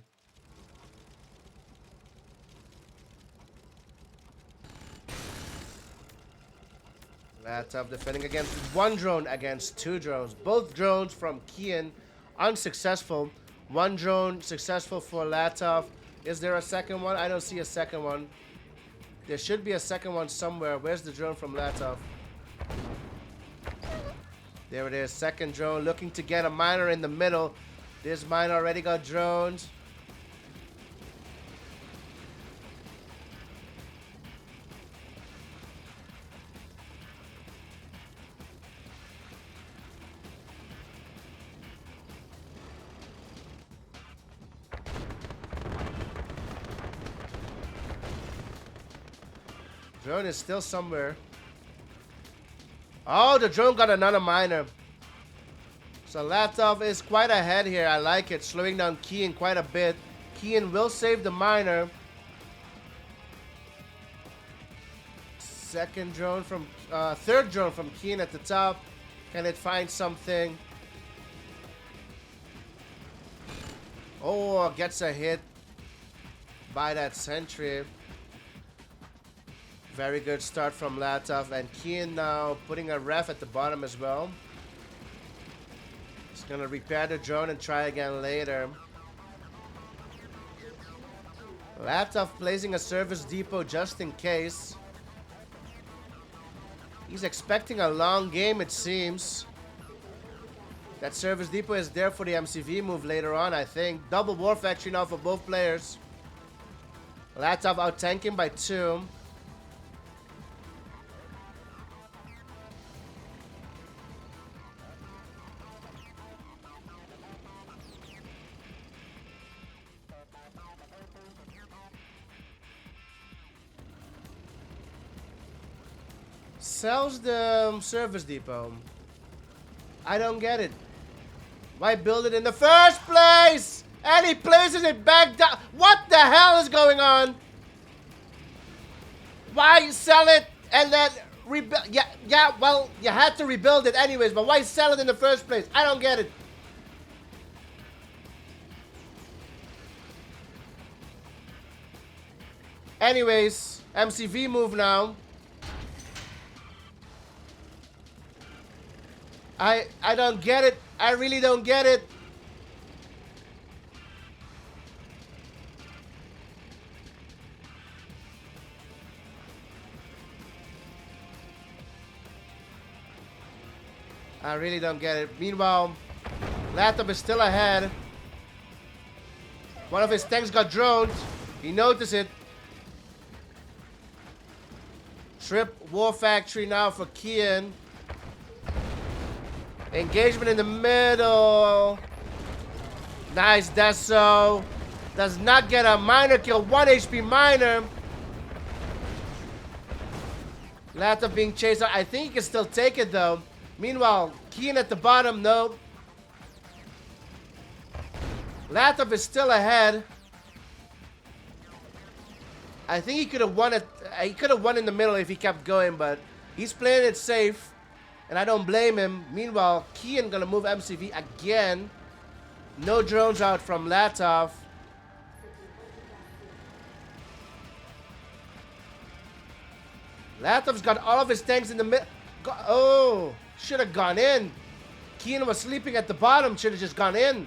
Latof defending against 1 drone against 2 drones. Both drones from Qien unsuccessful. 1 drone successful for Latof. Is there a second one? I don't see a second one. There should be a second one somewhere. Where's the drone from Latof? There it is. Second drone looking to get a miner in the middle. This miner already got drones. Drone is still somewhere. Oh, the drone got another miner. So Latof is quite ahead here. I like it. Slowing down Qien quite a bit. Qien will save the miner. Third drone from Qien at the top. Can it find something? Oh, gets a hit by that sentry. Very good start from Latof. And Qien now putting a ref at the bottom as well. He's gonna repair the drone and try again later. Latof placing a service depot just in case. He's expecting a long game, it seems. That service depot is there for the MCV move later on, I think. Double war factory now for both players. Latof out tanking by 2. Sells the service depot. I don't get it. Why build it in the first place? And he places it back down. What the hell is going on? Why sell it and then rebuild? Yeah, well, you had to rebuild it anyways, but why sell it in the first place? I don't get it. Anyways, MCV move now. I don't get it. I really don't get it. I really don't get it. Meanwhile, Latof is still ahead. One of his tanks got droned. He noticed it. Trip War Factory now for Qien. Engagement in the middle. Nice, Deso. Does not get a miner kill. 1 HP miner. Latof being chased out. I think he can still take it though. Meanwhile, Qien at the bottom, no. Latof is still ahead. I think he could have won it. He could have won in the middle if he kept going, but he's playing it safe. And I don't blame him. Meanwhile, Qien gonna move MCV again. No drones out from Latof. Latof's got all of his tanks in the mid. Oh, should have gone in. Qien was sleeping at the bottom. Should have just gone in.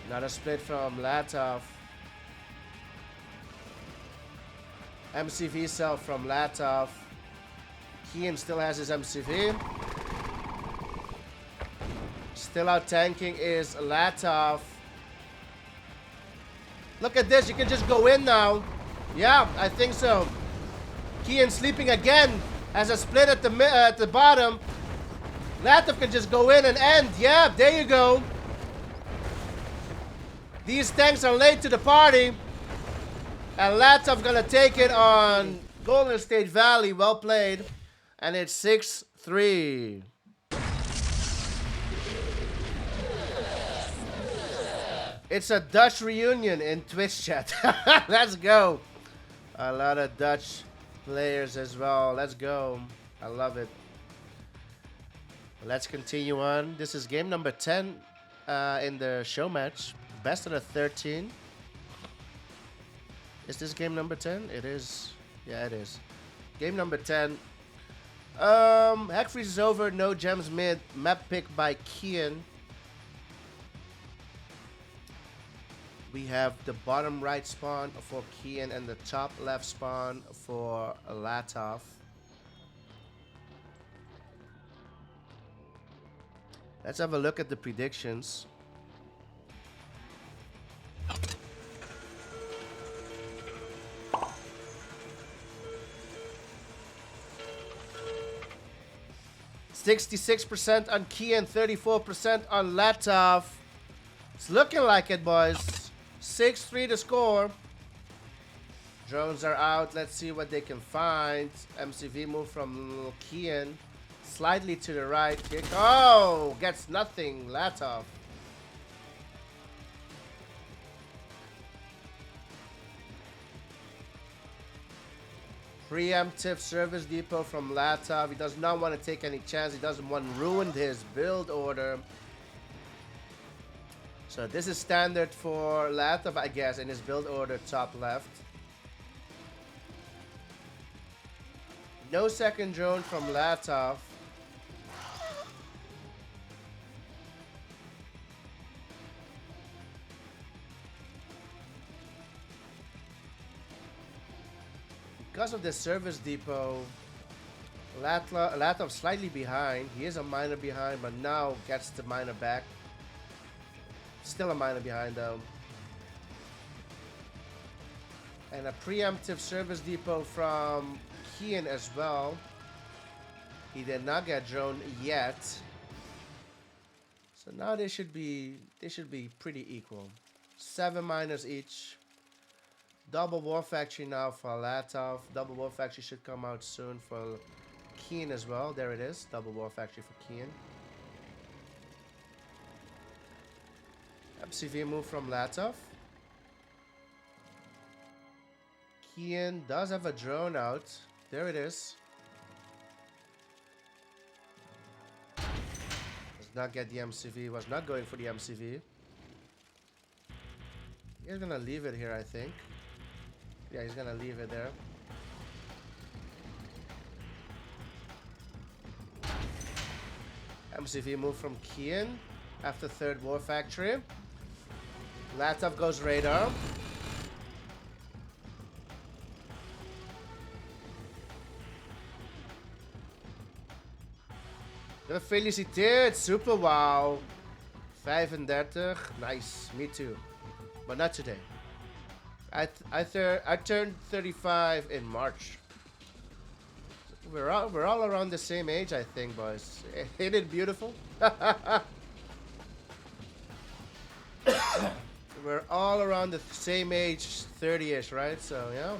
Not a split from Latof. MCV cell from Latof. Qien still has his MCV. Still out tanking is Latof. Look at this. You can just go in now. Yeah, I think so. Qien sleeping again. Has a split at the bottom. Latof can just go in and end. Yeah, there you go. These tanks are late to the party. And Latof gonna take it on Golden State Valley. Well played. And it's 6-3. It's a Dutch reunion in Twitch chat. Let's go. A lot of Dutch players as well. Let's go. I love it. Let's continue on. This is game number 10 in the show match. Best of the 13. Is this game number 10? It is. Yeah, it is. Game number 10. Hack freeze is over. No gems mid. Map pick by Qien. We have the bottom right spawn for Qien and the top left spawn for Latof. Let's have a look at the predictions. %66% on Qien, 34% on Latof. It's looking like it, boys. 6-3 to score. Drones are out. Let's see what they can find. MCV move from Qien. Slightly to the right. Kick. Oh! Gets nothing. Latof. Preemptive service depot from Latof. He does not want to take any chance. He doesn't want to ruin his build order. So this is standard for Latof, I guess, in his build order top left. No second drone from Latof. because of the service depot, Latof slightly behind. He is a minor behind, but now gets the minor back. Still a minor behind though. And a preemptive service depot from Qien as well. He did not get drone yet. So now they should be pretty equal. 7 miners each. Double War Factory now for Latof. Double War Factory should come out soon for Qien as well. There it is. Double War Factory for Qien. MCV move from Latof. Qien does have a drone out. There it is. Does not get the MCV. Was not going for the MCV. He's gonna leave it here, I think. Yeah, he's gonna leave it there. MCV move from Qien after third War Factory. Latof goes radar. Gefeliciteerd, super wow. 35, nice, me too. But not today. I turned 35 in March. We're all around the same age, I think, boys. Ain't it beautiful? We're all around the same age, 30-ish, right? So, yeah.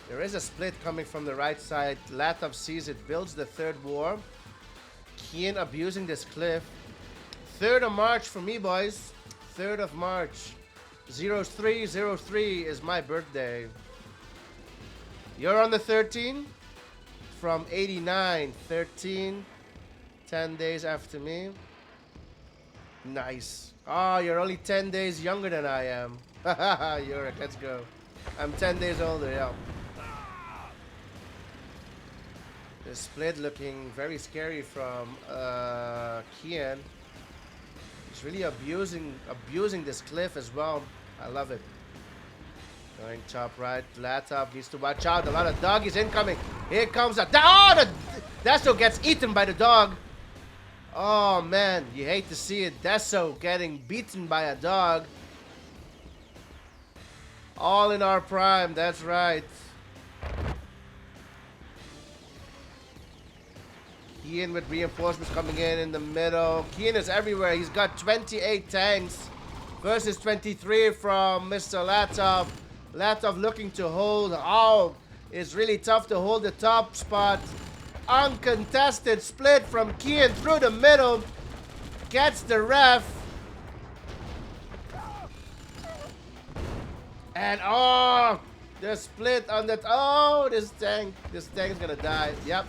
There is a split coming from the right side. Latof sees it, builds the third war. Qien abusing this cliff. 3rd of March for me, boys. 3rd of March. 0303 is my birthday. You're on the 13? From 89. 13. 10 days after me. Nice. Oh, you're only 10 days younger than I am. Haha, Yurik, let's go. I'm 10 days older, yeah. The split looking very scary from Qien. He's really abusing this cliff as well. I love it. Going top right. Latof needs to watch out. A lot of doggies incoming. Here comes a dog. Oh, Deso gets eaten by the dog. Oh man, you hate to see it. Deso getting beaten by a dog. All in our prime, that's right. Qien with reinforcements coming in the middle. Qien is everywhere. He's got 28 tanks versus 23 from Mr. Latof. Latof looking to hold. Oh, it's really tough to hold the top spot. Uncontested split from Qien through the middle. Gets the ref. And oh, the split on that. Oh, this tank is gonna die. Yep.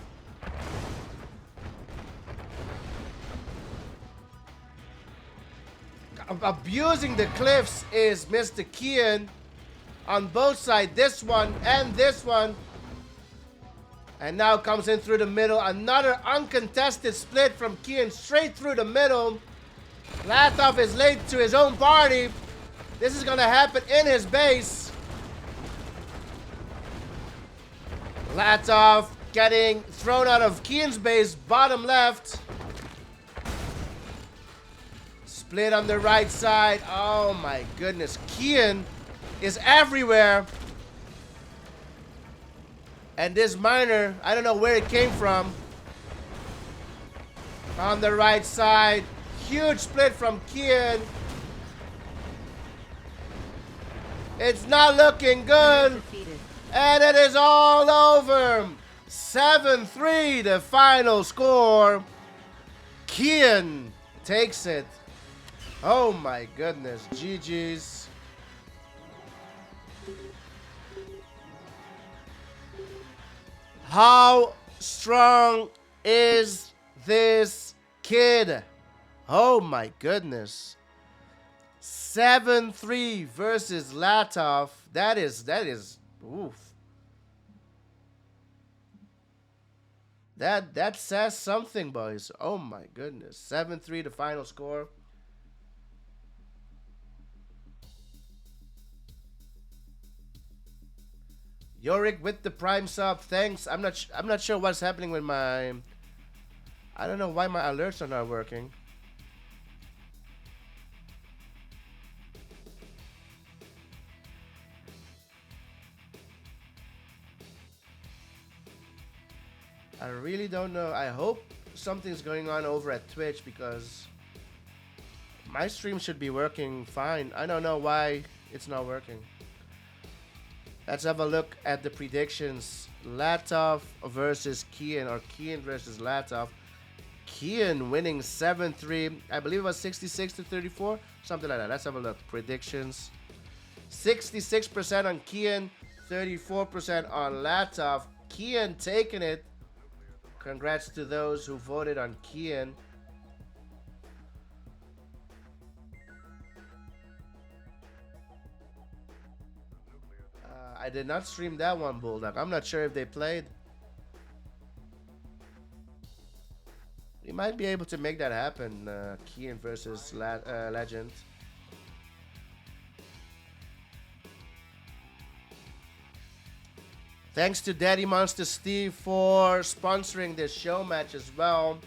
Abusing the cliffs is Mr. Qien on both sides. This one and this one. And now comes in through the middle. Another uncontested split from Qien straight through the middle. Latof is late to his own party. This is going to happen in his base. Latof getting thrown out of Qien's base, bottom left. Split on the right side. Oh my goodness. Qien is everywhere. And this miner, I don't know where it came from. On the right side. Huge split from Qien. It's not looking good. And it is all over. 7-3, the final score. Qien takes it. Oh my goodness. GG's. How strong is this kid? Oh my goodness. 7-3 versus Latof. That is, oof. That says something, boys. Oh my goodness. 7-3 the final score. Yorick with the prime sub. Thanks. I'm not sure what's happening with my. I don't know why my alerts are not working. I really don't know. I hope something's going on over at Twitch because my stream should be working fine. I don't know why it's not working. Let's have a look at the predictions. Latof versus Qien, or Qien versus Latof. Qien winning 7-3. I believe it was 66 to 34. Something like that. Let's have a look. Predictions. 66% on Qien, 34% on Latof. Qien taking it. Congrats to those who voted on Qien. I did not stream that one, Bulldog. I'm not sure if they played. We might be able to make that happen. Qien versus Legend. Thanks to Daddy Monster Steve for sponsoring this show match as well.